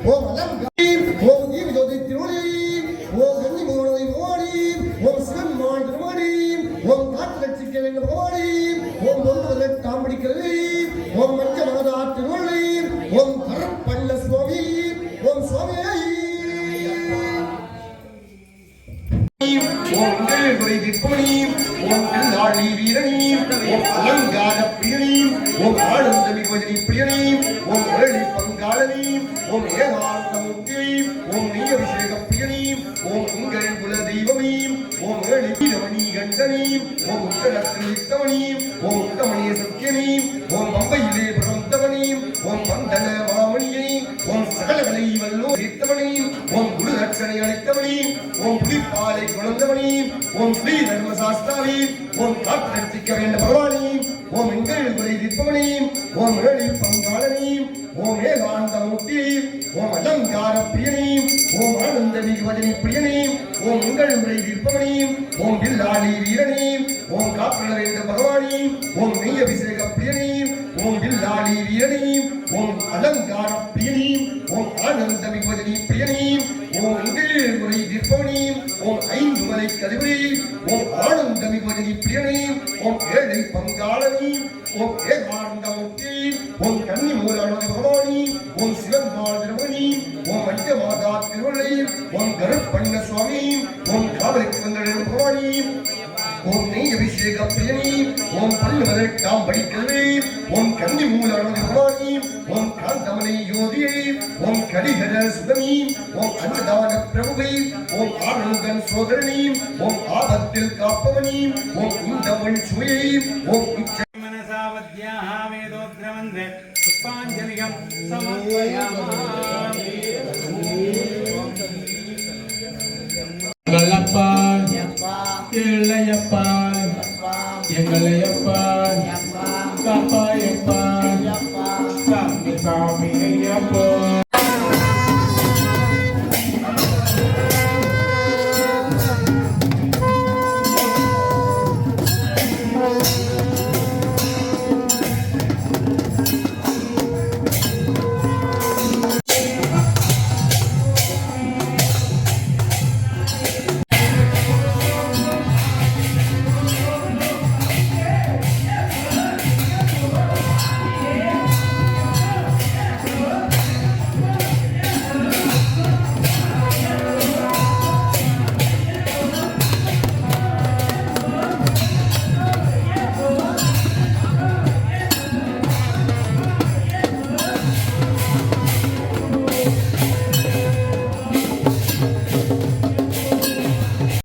ஓம் அலங்காரி ஓம் ஜீவஜோதி திருமணி ஓம் கன்னி மோனதி பவானி ஓம் சிவன் மாள் திருமணி ஓம் காட்டு ரட்சிக்க வேண்டும் பவானி ஓம் ஒன்று தாம்படிக்கிறது ஓம் மஞ்ச மகதா திருமணி ஓம் கருப்பண்ண சுவாமி ஓம் சுவாமி ஓம் விற்பனி ஓம் திருநாளி வீரணி ஓம் அலங்கார பிரியனி ஓம் ஆனந்த விபஜனி பிரியனி ஓம் ஏழி பங்காளனி ஓம் ஏகாந்தமுக்தி ஓம் நெய் அபிஷேக பிரியனி ஓம் உங்கள் குல தெய்வமி ஓம் ஏழி வீரமணி கண்டனி ஓம் உத்தரத்திருத்தமணி ஓம் உத்தமணிய சத்தியனி ஓம் பம்பையிலே பிரபந்தமணி ஓம் பந்தன மாமணியை ஓம் சகலகலை வல்லோ தீர்த்தமணி ஓம் குரு ரட்சணை அளித்தமணி ஓம் புலிப்பாலை குழந்தமணி ஓம் ஸ்ரீ தர்மசாஸ்திராவி ஓம் காத்து ரட்சிக்க வேண்ட பகவானி ஓம் எங்கள் குறை தீர்ப்பமணி ஓம் ஏழி பங்காளனி ஓம் ஏகாந்தமூர்த்தி ஓம் அலங்கார பிரியனி ஓம் ஆனந்த விபஜனி பிரியனி ஓம் எங்கள் குறை தீர்ப்பமணி ஓம் வில்லாளி வீரணி ஓம் காப்பள வேண்ட பகவானி ஓம் நெய் அபிஷேக பிரியனி ஓம் வில்லாளி வீரணி ஓம் அலங்கார பிரியனி ஓம் ஆனந்த விபஜனி பிரியனி ஓம் எங்கள் குறை தீர்ப்பமணி ஓம் ஐந்து மலை கதிபதி ஓம் ஆனந்த விபஜனி பிரியனி ஓம் ஏழை பங்காளனி ஓம் ஏகாந்தமுக்தி ஓம் கன்னி மூலானதி பகவானி ஓம் சிவன் மாள் திருமணி ஓம் மஞ்ச மாதா திருவள்ளை ஓம் கருப்பண்ண சுவாமி ஓம் காவலுக்கு வந்தடையும் பகவானி ஓம் நெய் அபிஷேக பிரியனி ஓம் பல்லுவரை தாம் படிக்கவே ஓம் கன்னி மூலானதி பகவானி ஓம் காந்தமலை யோதியை ஓம் கடிகர சுதமி ஓம் அன்னதான பிரபுவை ஓம் ஆனந்தன் சோதரணி ஓம் ஆபத்தில் காப்பவனி ஓம் இந்தமிழ் சுவையை ஓம் मनसावद्याः वेदोग्रवन्द्रे पुष्पाञ्जलिं समर्पयामः गल्लप्पा केळयप्पा